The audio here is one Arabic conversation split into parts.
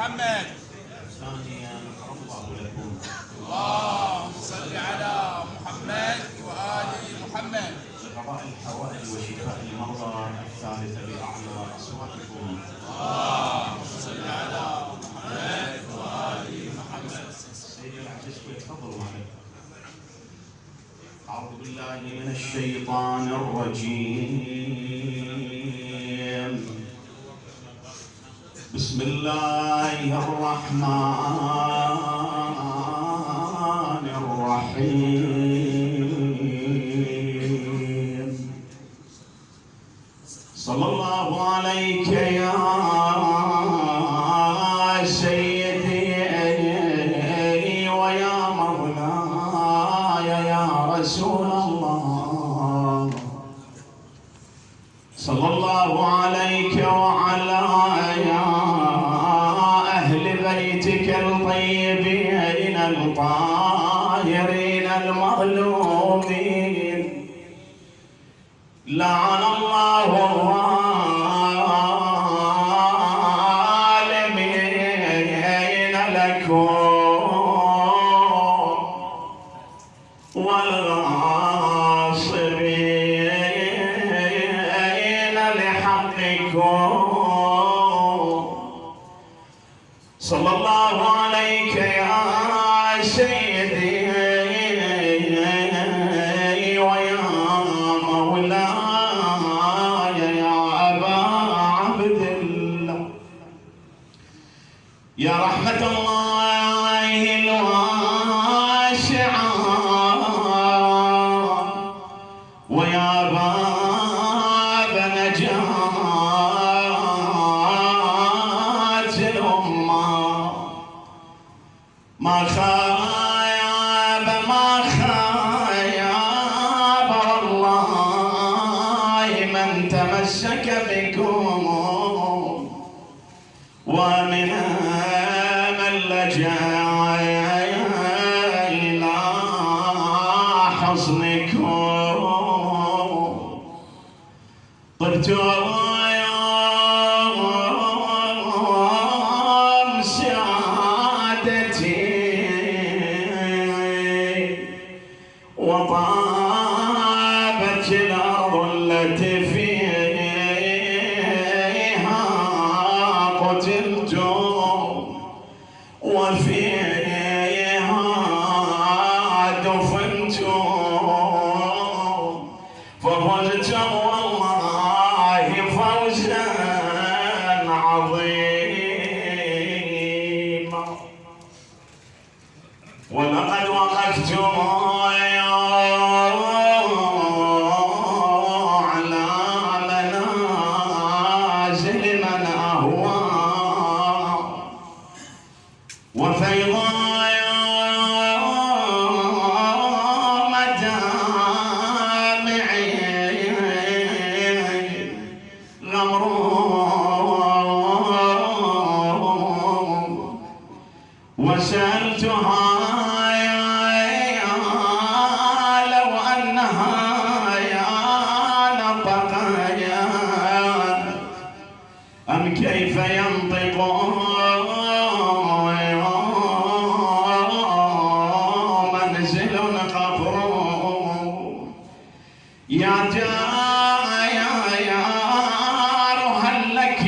محمد. ثانيا الله لكم. اللهم صل على محمد وآل محمد. لقضاء الحوائج وشفاء المرضى الثالثة بأعلى أصواتكم. اللهم صل على محمد وآل محمد. سيدي العزيز تفضلوا معي. أعوذ بالله من الشيطان الرجيم. بسم الله الرحمن الرحيم. صلى الله عليك يا سيدي ويا مولاي يا رسول الله. صلى الله عليك وعلى أهل بيتك الطيبين الطاهرين المظلومين. لعن الله الظالمين لكم والغاصبين لحقكم. صلى الله عليك يا سيدي ويا مولاي يا أبا عبد الله. يا رحمة الله الواسعة ويا باب نجاة الأمة. ما خاب والله من تمسك بكم ومن من لجأ إلى حصنكم. طبتم وطابت الأرض التي فيها قتلتم وفيها دفنتم. ففزتم والله فوزا عظيما. ولقد وقفتم على منازل من أهوى وفيض مدامع غمر وسألتها لو أنها نطق أم كيف ينطق منزل قبر. يا جار هل لك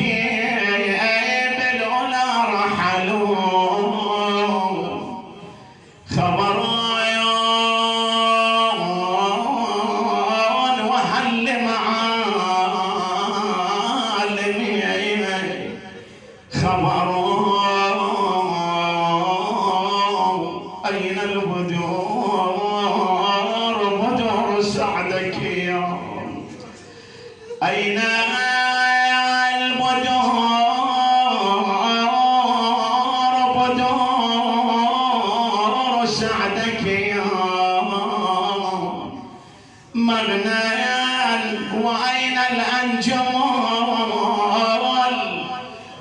بالعلا رحلوا خبر وهل معالمي خبر. أين البدور بدور سعدك يا أين البدور بدور سعدك يا مغنى. وأين الأنجم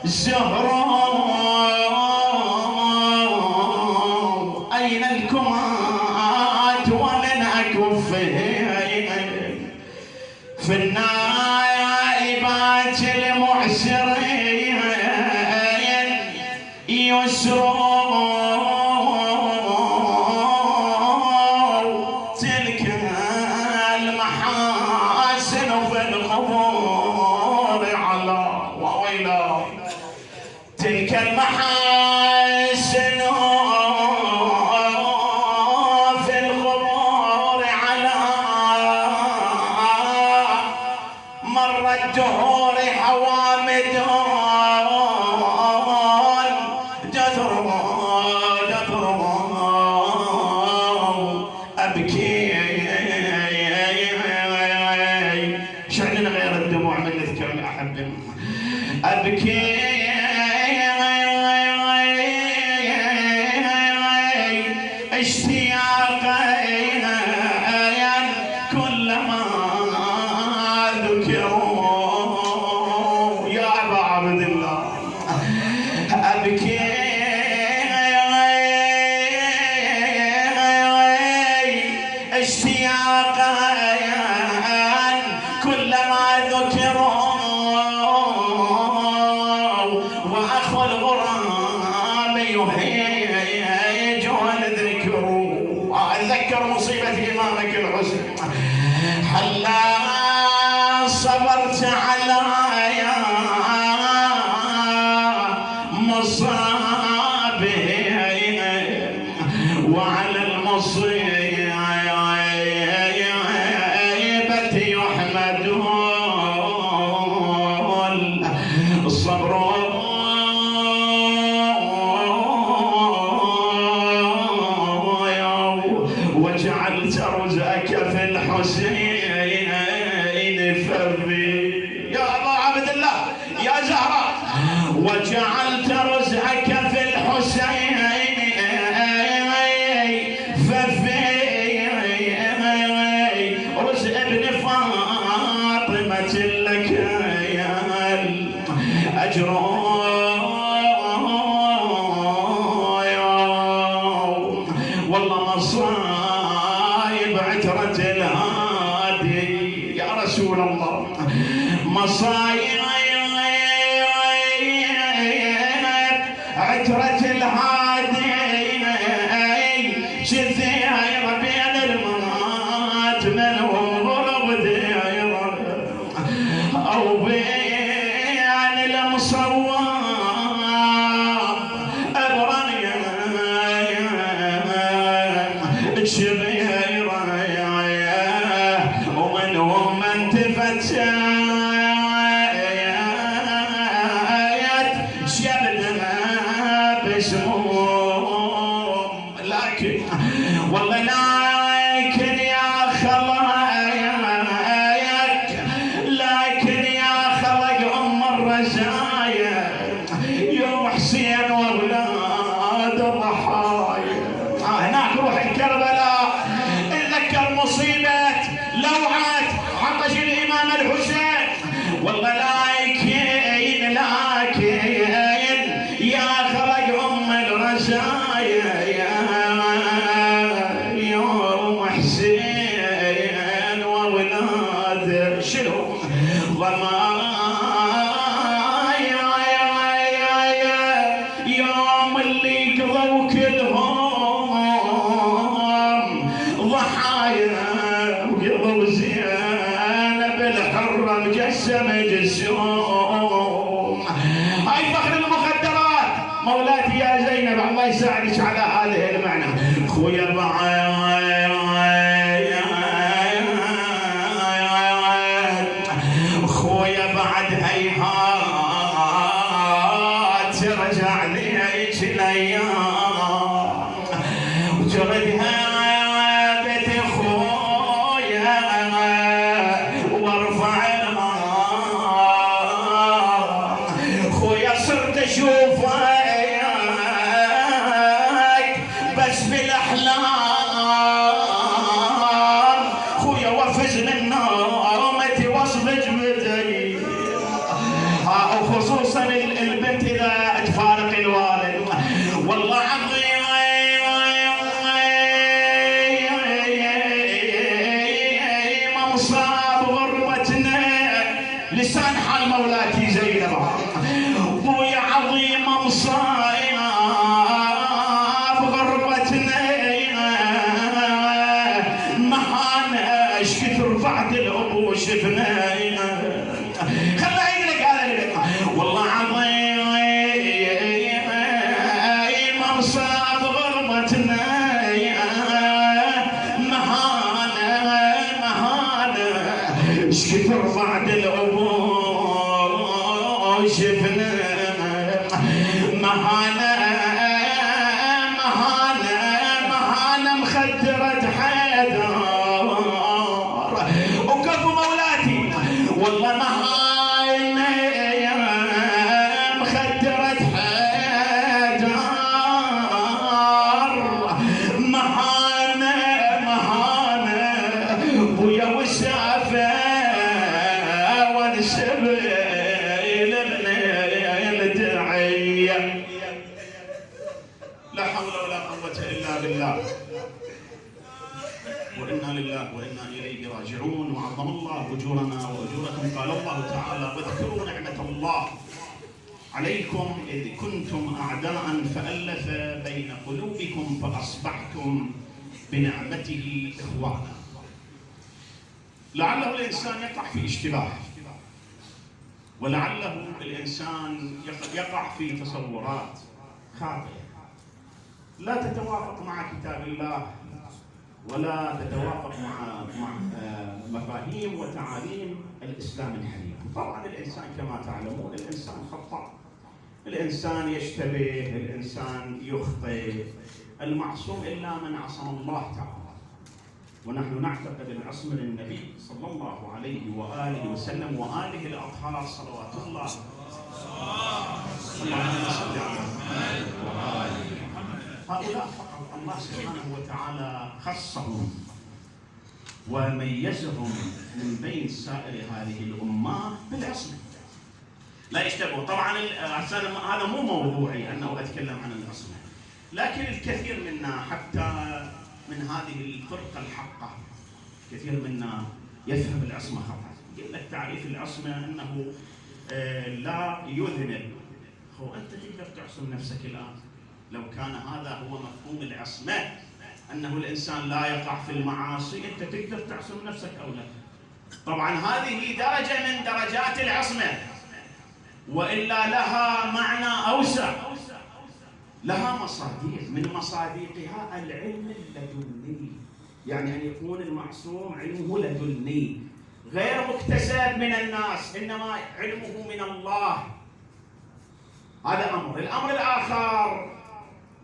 الزهر أين الكمات ولن أكفه في النائبات المعسرين القبور على وويلا تلك المحاسن في القبور على مر الدهور حوامد جذر أبكي شعلنا غير الدموع من نذكر الأحب أبكي اشتياقا كلما ذكروا يا أبا عبد الله أبكي اشتياقا كلما ذكروا وأخو الغرام يهيج والذكر أتذكر مصيبة إمامك الحسن هلا صبرت على مصابه وعلى المصيبة يحمد الصبر وجعلت رزقك في الحسين فبي يا أبا عبد الله يا زهراء وجعلت رزقك في الحسين ففي رزق ابن فاطمة لك يا الأجر والله مصايب عترة الهادي يا رسول الله مصايب عترة الهادي شذير بين الممات من غرب دير أو بين المصواب أبريان شبير ومنهم من تفتايت شبدنا بسموم لكن والله لكن يا خلايك لكن يا خلق أم الرزايا يوم حسين وأولاد الضحايا هناك روح الكربلاء اتذكر مصيبة لوعة عطش الإمام الحسين والله لكن يا خلق أم الرزايا يوم حسين وأولاد شنو ضمايا يوم اللي قضوا كلهم ضحايا وقضوا زينب الحرة مجسمة جسوم هاي فخر المخدرات مولاتي يا زينب الله يساعدك على هذه المعنى خويا بعد هيهات ترجع ليك الايام وتردها بيت خويا وارفع خويا صرت اشوفك بس بالاحلام خويا وفز من نومتي وصف جبتي وخصوصا البنت اذا تفارق الوالد والله عظيم مصاب غربتنا لسان حال مولاتي زينب ابويا عظيم مصاب غربتنا مهانا ايش كثر بعد الابو شفنا وشفنا مهانة مخدرة حيدر، وكفو مولاتي والله مهانة مخدرة حيدر، مهانة بويا وسافة ونسبيل ابن الدعية. لا حول ولا قوة إلا بالله، وإنا لله وإنا إليه راجعون. وعظم الله أجورنا وأجوركم. قال الله تعالى: واذكروا نعمة الله عليكم إذ كنتم أعداء فألف بين قلوبكم فأصبحتم بنعمته إخوانا. لعله الإنسان يقع في اشتباه، ولعله الإنسان يقع في تصورات خاطئة لا تتوافق مع كتاب الله ولا تتوافق مع مفاهيم وتعاليم الإسلام الحنيف. طبعا الإنسان كما تعلمون الإنسان خطاء، الإنسان يشتبه، الإنسان يخطئ. المعصوم إلا من عصم الله تعالى، ونحن نعتقد العصمة للنبي صلى الله عليه وآله وسلم وآله الأطهار صلوات الله. اللهم صل على محمد وآله محمد. هؤلاء فقط الله سبحانه وتعالى خصهم وميزهم من بين سائر هذه الأمة بالعصمة، لا يشتبهوا. طبعا هذا مو موضوعي أنه أتكلم عن العصمة، لكن الكثير منا حتى من هذه الفرقة الحقة كثير منا يفهم العصمة خطأ. يقول لك تعريف العصمة أنه لا يذنب. هو أنت تقدر تعصم نفسك الآن لو كان هذا هو مفهوم العصمة، أنه الإنسان لا يقع في المعاصي، أنت تقدر تعصم نفسك أو لا؟ طبعا هذه درجة من درجات العصمة، وإلا لها معنى أوسع، لها مصادق. من مصادقها العلم اللدني، يعني أن يكون المعصوم علمه لدني غير مكتسب من الناس، إنما علمه من الله. هذا أمر. الأمر الآخر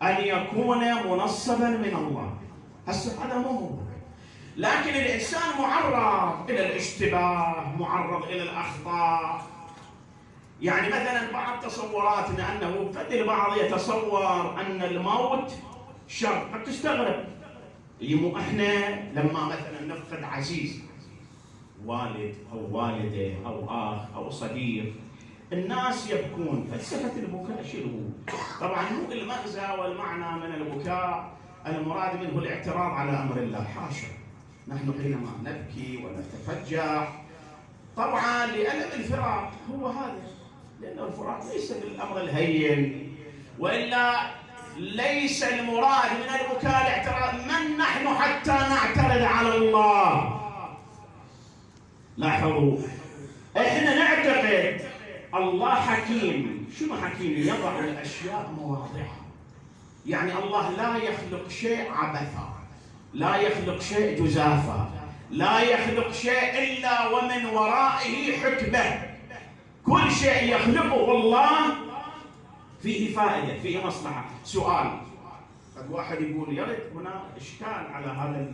أن يكون منصبا من الله. هسه هذا مو موضوع، لكن الإنسان معرض إلى الاشتباه، معرض إلى الأخطاء. يعني مثلا بعض تصوراتنا أنه قد البعض يتصور أن الموت شر، قد تستغرب. مو إحنا لما مثلا نفقد عزيز، والد أو والدة أو أخ أو صديق، الناس يبكون. فلسفة البكاء شنو؟ طبعا مو المغزى والمعنى من البكاء المراد منه الاعتراض على أمر الله، حاشا. نحن حينما نبكي ونتفجع طبعا لألم الفراق، هو هذا، لأن الفراق ليس بالأمر الهين، وإلا ليس المراد من البكاء الاعتراض. من نحن حتى نعترض على الله؟ لاحظوا، احنا نعتقد الله حكيم. شنو حكيم؟ يضع الأشياء مواضعها. يعني الله لا يخلق شيء عبثا، لا يخلق شيء جزافا، لا يخلق شيء إلا ومن ورائه حكمة. كل شيء يخلقه الله فيه فائدة، فيه مصلحة. سؤال، قد واحد يقول يرد هنا إشكال على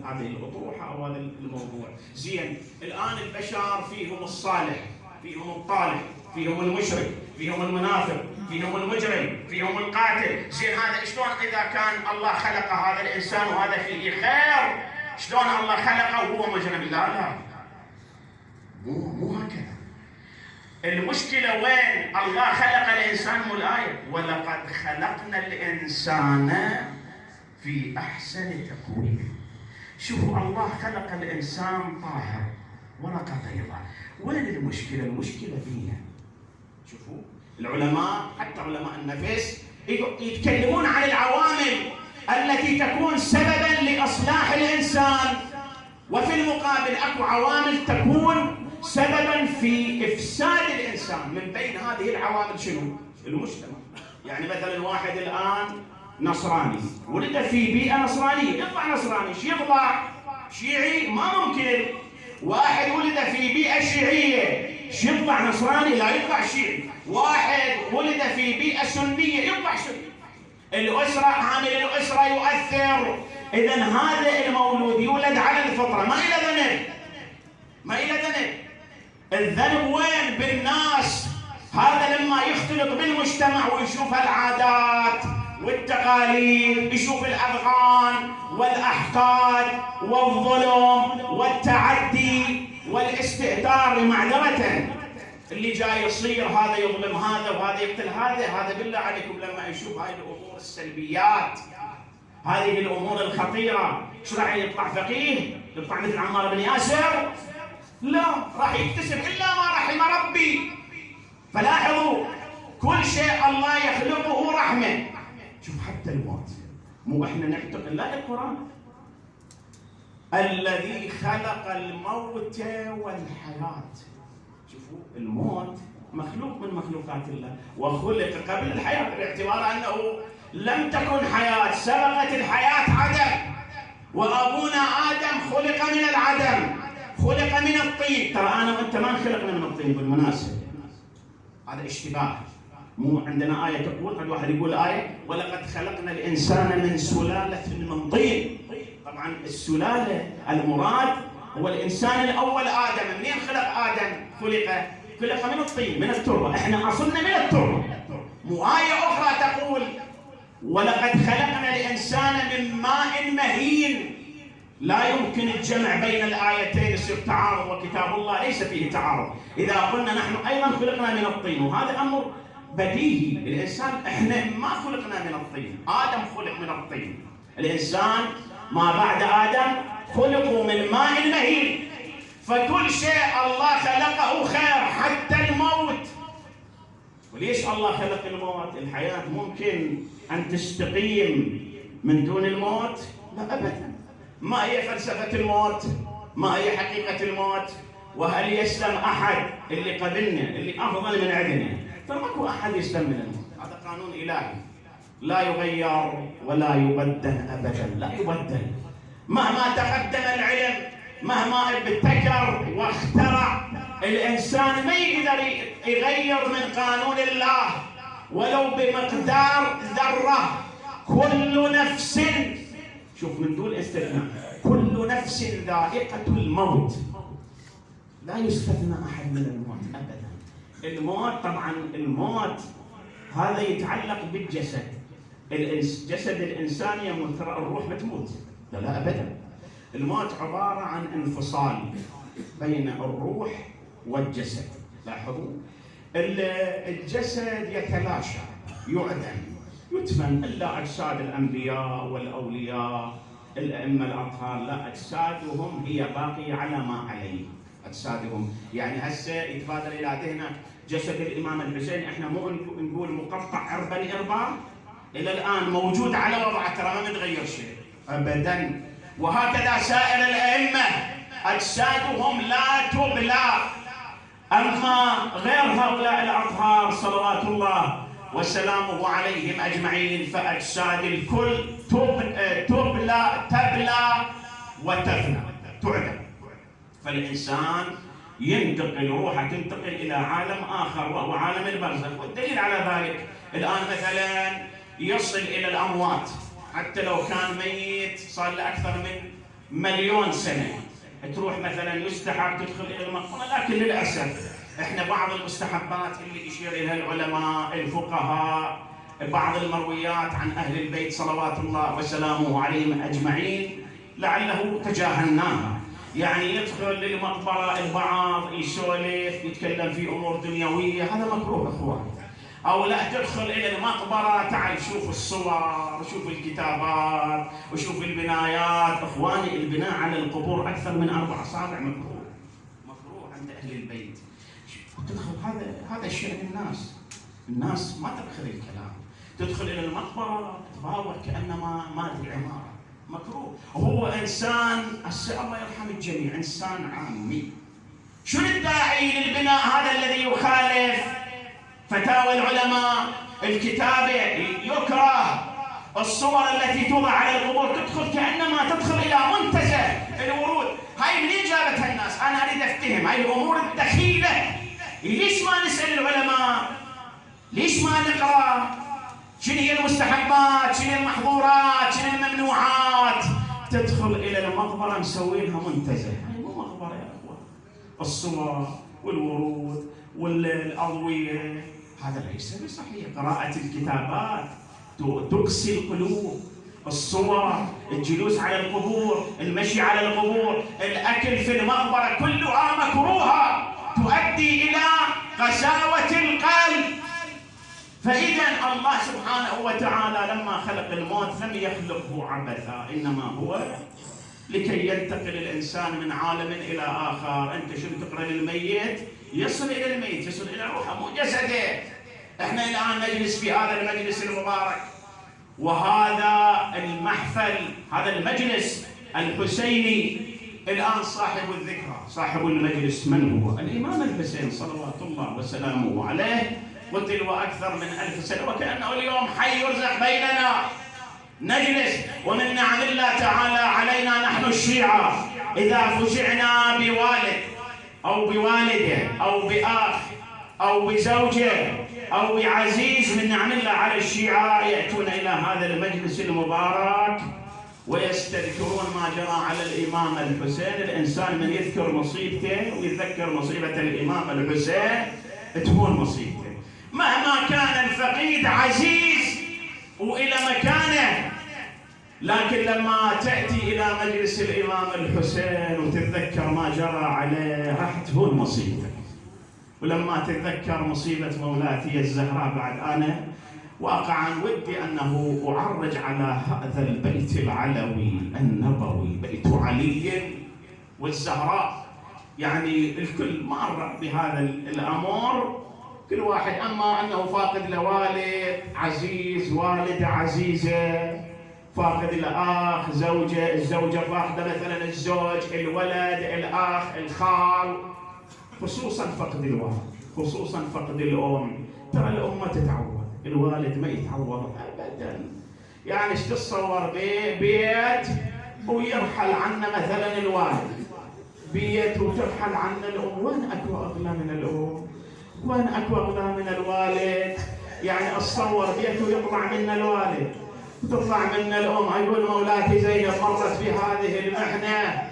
هذه الأطروحة أو هذا الموضوع. زين، الآن البشر فيهم الصالح، فيهم الطالح، فيهم المشرك، فيهم المنافق، فيهم المجرم، فيهم القاتل. زين، هذا شلون إذا كان الله خلق هذا الإنسان وهذا فيه خير، شلون الله خلقه وهو مجرم؟ لا، مو هكذا. المشكلة وين؟ الله خلق الإنسان، مو الآية ولقد خلقنا الإنسان في أحسن تقويم. شوفوا، الله خلق الإنسان طاهر ورقة بيضاء. وين المشكلة؟ المشكلة فينا. شوفوا العلماء، حتى علماء النفس، يتكلمون عن العوامل التي تكون سببا لإصلاح الإنسان، وفي المقابل أكو عوامل تكون سببا في إفساد الإنسان. من بين هذه العوامل شنو؟ المجتمع. يعني مثلا واحد الآن نصراني، ولد في بيئة نصرانية، يطلع نصراني. شو يطلع؟ شيعي؟ ما ممكن. واحد ولد في بيئة شيعية، شو يطلع نصراني؟ لا يطلع شيعي. واحد ولد في بيئة سنية يطلع سني. الأسرة، عامل الأسرة يؤثر. إذا هذا المولود يولد على الفطرة، ما إلى ذنب، ما إلى ذنب. الذنب وين؟ بالناس. هذا لما يختلط بالمجتمع ويشوف العادات والتقاليد، يشوف الأذغان والأحقاد والظلم والتعدي والاستئثار. معذرة اللي جاي يصير هذا يظلم هذا وهذا يقتل هذا بالله عليكم لما يشوف هاي الأمور السلبيات، هذه الأمور الخطيرة، ايش راح يطلع؟ فقيه؟ يطلع مثل عمار بن ياسر؟ لا، راح يكتسب إلا ما رحم ربي. فلاحظوا كل شيء الله يخلقه رحمة. شوف حتى الموت، مو احنا نعتقد، لا القرآن الذي خلق الموت والحياة. شوفوا الموت مخلوق من مخلوقات الله وخلق قبل الحياة، باعتبار أنه لم تكن حياة، سبقت الحياة عدم. وأبونا آدم خلق من العدم، خلق من الطين. ترى أنا وأنت ما خلقنا من الطين بالمناسبة، هذا اشتباه. مو عندنا آية تقول، قد واحد يقول آية ولقد خلقنا الإنسان من سلالة من طين. طبعا السلالة المراد هو الإنسان الأول آدم. منين خلق آدم؟ خلق من الطين، من التربة. احنا أصلنا من التربة. مو آية أخرى تقول ولقد خلقنا الإنسان من ماء مهين. لا يمكن الجمع بين الآيتين، يصير تعارض، وكتاب الله ليس فيه تعارض. إذا قلنا نحن أيضا خلقنا من الطين، وهذا أمر بديهي. الإنسان إحنا ما خلقنا من الطين، آدم خلق من الطين. الإنسان ما بعد آدم خلقوا من ماء مهين. فكل شيء الله خلقه خير، حتى الموت. وليش الله خلق الموت؟ الحياة ممكن أن تستقيم من دون الموت؟ لا أبدا. ما هي فلسفة الموت؟ ما هي حقيقة الموت؟ وهل يسلم أحد؟ اللي قبلنا، اللي أفضل من عندنا، ترى ماكو أحد يسلم من الموت. هذا قانون إلهي لا يغير ولا يبدل أبدا، لا يبدل. مهما تقدم العلم، مهما ابتكر واخترع الإنسان، ما يقدر يغير من قانون الله ولو بمقدار ذرة. كل نفس، شوف من دون استثناء، كل نفس ذائقة الموت، لا يستثنى أحد من الموت أبدا. الموت طبعا، الموت هذا يتعلق بالجسد. جسد الإنسان يموت، ترى الروح بتموت، لا أبدا. الموت عبارة عن انفصال بين الروح والجسد. لاحظوا الجسد يتلاشى، يعدم، يدفن، إلا أجساد الأنبياء والأولياء الأئمة الأطهار، لا، أجسادهم هي باقية على ما عليه. أجسادهم يعني هسه يتبادر إلى ذهنك جسد الإمام الحسين، إحنا مو نقول مقطع إربا إربا، إلى الآن موجود على وضعه، ترى ما متغير شيء أبدا. وهكذا سائر الأئمة أجسادهم لا تبلى. أما غير هؤلاء الأطهار صلوات الله وسلامه عليهم أجمعين فأجساد الكل تبلى وتفنى، تعدم. فالإنسان ينتقل، روحه تنتقل إلى عالم آخر وهو عالم البرزخ. والدليل على ذلك الآن مثلا يصل إلى الأموات، حتى لو كان ميت صار له أكثر من 1,000,000 سنة، تروح مثلا يستحب تدخل إلى المقبرة. لكن للأسف إحنا بعض المستحبات اللي يشير إليها العلماء الفقهاء، بعض المرويات عن أهل البيت صلوات الله وسلامه عليهم أجمعين لعله تجاهلناها. يعني يدخل للمقبرة البعض يسولف يتكلم في أمور دنيوية، هذا مكروه أخوان. أو لا تدخل إلى المقبرة تعال شوف الصور، شوف الكتابات وشوف البنايات. إخواني البناء على القبور أكثر من 4 أصابع مكروه، مكروه عند أهل البيت. تدخل هذا شيء الناس ما تدخل الكلام. تدخل إلى المقبرة تتباوع كأنما مات العمارة، مكروه. هو إنسان، الله يرحم الجميع، إنسان عامي. شنو الداعي للبناء هذا الذي يخالف فتاوى العلماء؟ الكتابة يكره، الصور التي توضع على القبور تدخل كأنما تدخل إلى منتزه الورود. هاي منين جابتها الناس؟ أنا أريد أفتهم هاي الأمور الدخيلة ليش ما نسأل العلماء؟ ليش ما نقرأ؟ شنو هي المستحبات؟ شنو المحظورات؟ شنو الممنوعات؟ تدخل إلى المقبرة مسوينها منتزه. هاي مو مقبرة يا أخوان. الصور والورود والأضوية هذا ليس بصحيح. قراءة الكتابات تقسي القلوب، الصور، الجلوس على القبور، المشي على القبور، الأكل في المقبرة كلها مكروهة تؤدي إلى قساوة القلب. فإذا الله سبحانه وتعالى لما خلق الموت لم يخلقه عبثا، إنما هو لكي ينتقل الإنسان من عالم إلى آخر. أنت شو تقرأ للميت؟ يصل إلى الميت، يصل إلى روحه مو جسده. إحنا الآن نجلس في هذا المجلس المبارك، وهذا المحفل، هذا المجلس الحسيني. الآن صاحب الذكرى، صاحب المجلس من هو؟ الإمام الحسين صلوات الله وسلامه عليه، قتل وأكثر من 1000 سنة، وكأنه اليوم حي يرزق بيننا. نجلس ومن نعم الله تعالى علينا نحن الشيعة إذا فجعنا بوالد أو بوالدة أو بأخ أو بزوجة أو بعزيز، من نعم الله على الشيعة يأتون إلى هذا المجلس المبارك ويستذكرون ما جرى على الإمام الحسين. الإنسان من يذكر مصيبته ويتذكر مصيبة الإمام الحسين تهون مصيبته. مهما كان الفقيد عزيز وإلى مكانه، لكن لما تأتي إلى مجلس الإمام الحسين وتتذكر ما جرى عليه راح تهون مصيبتك. ولما تتذكر مصيبة مولاتي الزهراء، بعد أنا واقعا ودي أنه أعرج على هذا البيت العلوي النبوي، بيت علي والزهراء. يعني الكل مر بهذا الأمر، كل واحد، أما أنه فاقد لوالد عزيز، والدة عزيزة، فاقد لأخ، زوجة، الزوجة فاقدة مثلا الزوج، الولد، الأخ، الخال، خصوصا فقد الوالد، خصوصا فقد الأم. ترى الأم ما تتعوض، الوالد ما يتعوض أبدا. يعني ايش تتصور بيت ويرحل عنا مثلا الوالد، بيت وترحل عنا الأم، وين أكو أغلى من الأم؟ وين أكو أغلى من الوالد؟ يعني أتصور بيت ويطلع منا الوالد وتطلع منا الأم. يقول مولاتي زينب مرت بهذه المحنة،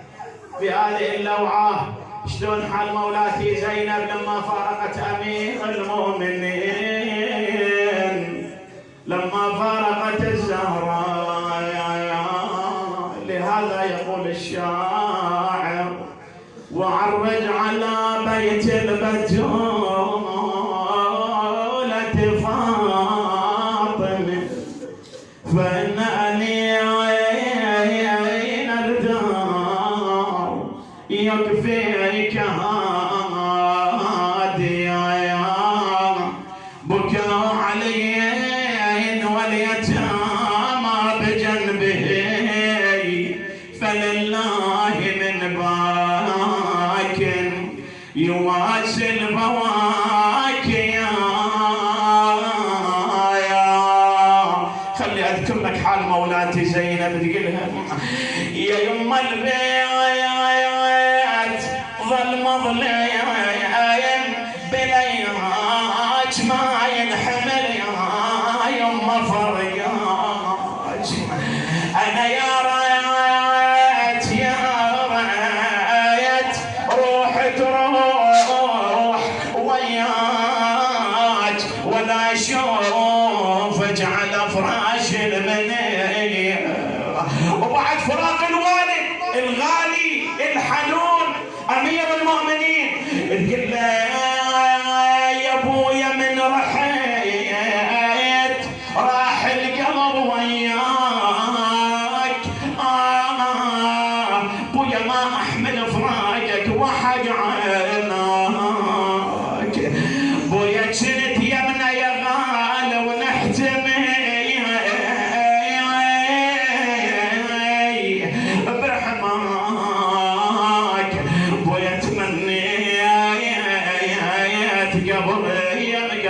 بهذه اللوعة. شلون حال مولاتي زينب لما فارقت أمير المؤمنين، لما فارقت الزهراء. لهذا يقول الشاعر: وعرج على بيت البتولة فاطمة، فإنني الدار يكفيك هاديا، بكى علي واليتامى بجنبه، فلله من باك يواسي البواكي. خلي أذكر لك حال مولاتي زينب، تقولها: يا يما البيت ظل مظلم بلياج ما ينحمل، يا يما فرقاج. أنا يا ريت يا ريت روح تروح وياك، ولا أشوفك على فراش المنية. وبعد فراق الوالد الغالي الحنون أمير المؤمنين، تقول له: يا ابويا من رحيت راح القلب وياك، ابويا ما احمل فراقك وحق عيناك، ابويا كنت يمنا يا غالي ونحتمي برحماك، ابويا تمنيت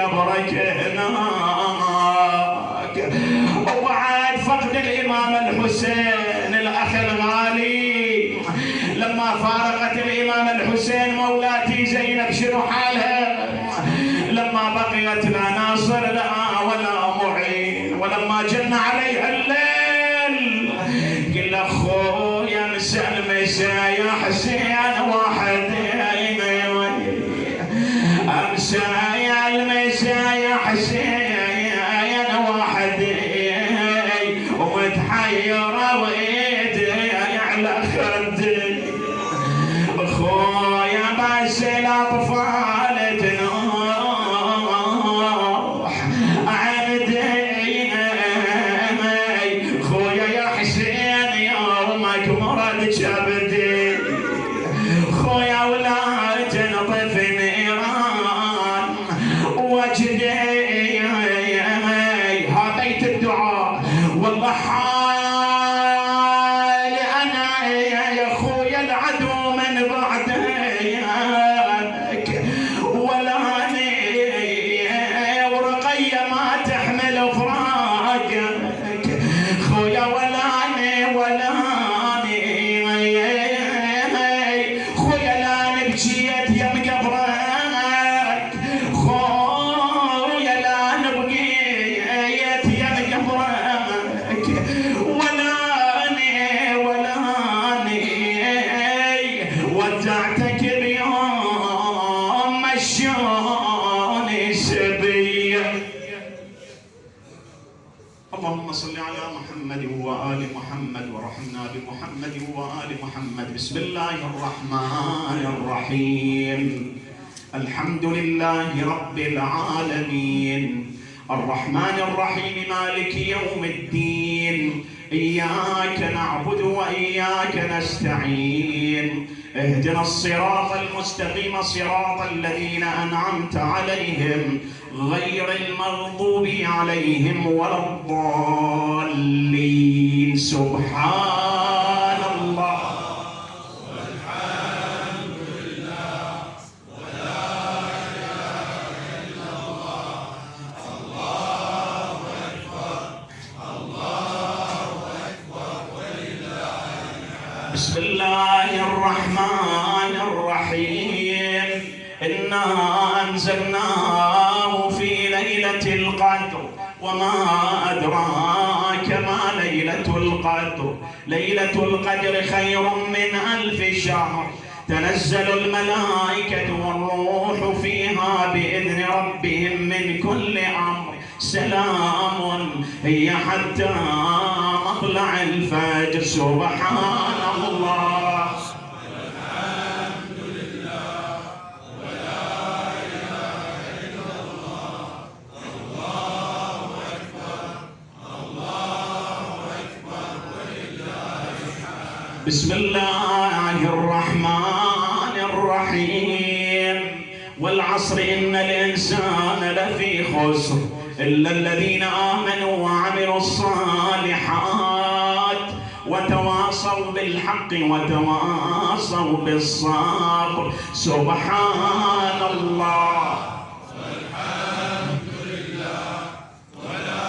قبرك هناك. وبعد فقد الإمام الحسين الأخ الغالي، لما فارقت الإمام الحسين مولاتي زينب شنو حالها؟ ما جن عليها الليل قل اخويا مسا يا حسين واحد امسى يا المسا يا حسين واحد ومتحيره وايدي على خدي اخويا بس الاطفال تنوح عندي اخويا يا حسين يومك مرض شبدي خويا ولا تنطف نيران وجدي هاتيت الدعاء والله حالي انا يا خويا العدو من بعدك ولا ورقيه ما تحمل فراقك خويا ولا خويا لا نبكيت يم قبرك خويا لا نبكيت يم قبرك ولا ودعتك بيوم مشوني سبيه. اللهم صل على محمد وآل محمد ورحمنا بمحمد وآل محمد. بسم الله الرحمن الرحيم. الحمد لله رب العالمين الرحمن الرحيم مالك يوم الدين إياك نعبد وإياك نستعين اهدنا الصراط المستقيم صراط الذين أنعمت عليهم غير المغضوب عليهم ولا الضالين. سبحان الله والحمد لله ولا إله إلا الله الله أكبر ولله الحمد. بسم الله الرحمن الرحيم. إنا أنزلناه في ليلة القدر وما أدراك ما ليلة القدر. ليلة القدر خير من 1000 شهر. تنزل الملائكة والروح فيها بإذن ربهم من كل أمر. سلام هي حتى مطلع الفجر. سبحان الله والحمد لله ولا إله إلا الله الله أكبر ولله الحمد. بسم الله الرحمن الرحيم. والعصر إن الإنسان لفي خسر إلا الذين آمنوا وعملوا الصالحات وتواصوا بالحق وتواصوا بالصبر. سبحان الله والحمد لله ولا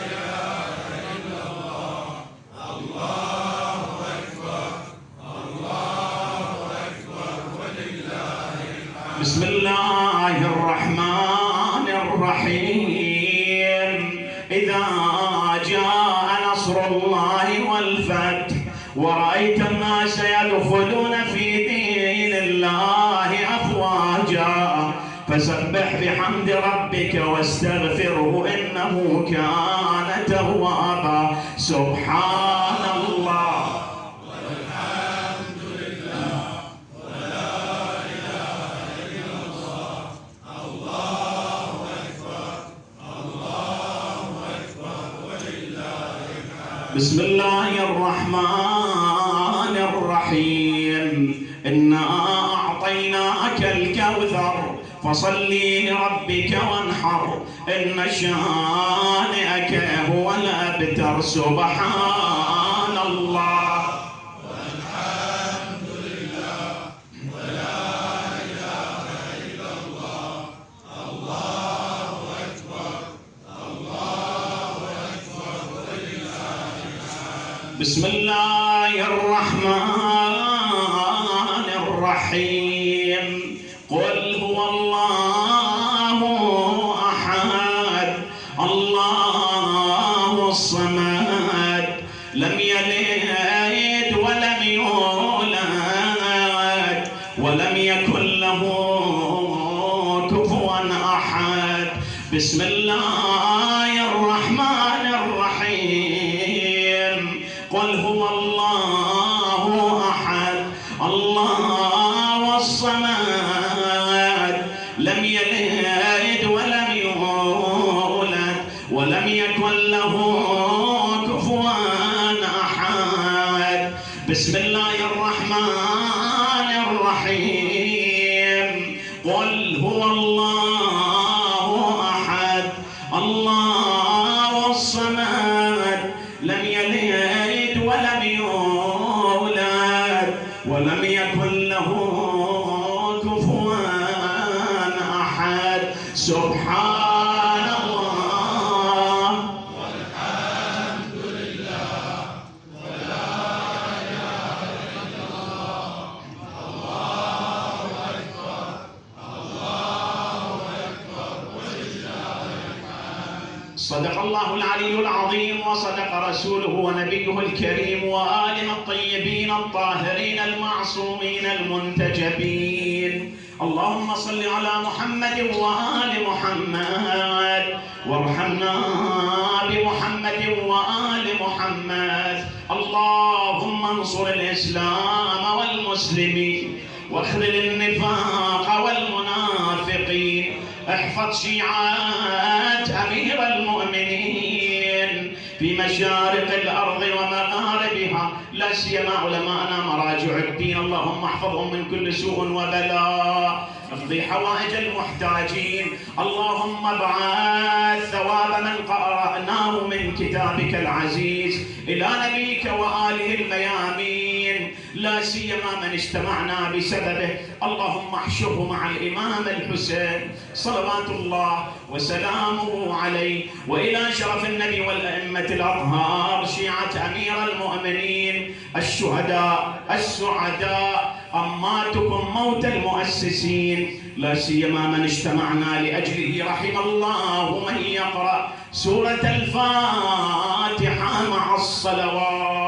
إله إلا الله الله أكبر ولله الحمد. بسم الله الرحمن الرحيم. إذا جاء نصر الله والفتح ورأيت الناس يدخلون في دين الله أفواجا فسبح بحمد ربك واستغفره إنه كان توابا. سبحان الله والحمد لله ولا إله إلا الله الله أكبر ولله الحمد. بسم الله الرحمن الرحيم. إنا أعطيناك الكوثر فصل لربك وانحر إن شانئك هو الأبتر. سبحان الله والحمد لله ولا إله إلا الله الله أكبر ولله الحمد. بسم الله الرحمن الرحيم. قل هو الله أحد الله بسم الله الرحمن الرحيم. قل هو الله أحد الله الصمد لم يلد ولم يولد ولم يكن له كفوا أحد. بسم الله الرحمن الرحيم. قل هو الله أحد الله الصمد لم يلد ولم يولد ولم يكن له كفوا أحد. سبحان الله والحمد لله ولا إله إلا الله الله أكبر الله أكبر ولله الحمد. صدق الله العلي العظيم وصدق رسوله ونبيه الكريم وآله الطيبين الطاهرين المعصومين المنتجبين. اللهم صل على محمد وآل محمد وارحمنا بمحمد وآل محمد. اللهم انصر الإسلام والمسلمين واخذل النفاق والمنافقين. احفظ شيعات أمير المؤمنين في مشارق الأرض ومغاربها، لا سيما علماءنا مراجع الدين. اللهم احفظهم من كل سوء وبلاء. اقضي حوائج المحتاجين. اللهم ابعث ثواب من قرأناه من كتابك العزيز إلى نبيك وآله الميامين، لا سيما من اجتمعنا بسببه. اللهم احشره مع الإمام الحسين صلوات الله وسلامه عليه وإلى شرف النبي والأئمة الأطهار شيعة أمير المؤمنين الشهداء السعداء أماتكم موت المؤسسين، لا سيما من اجتمعنا لأجله. رحم الله من يقرأ سورة الفاتحة مع الصلوات.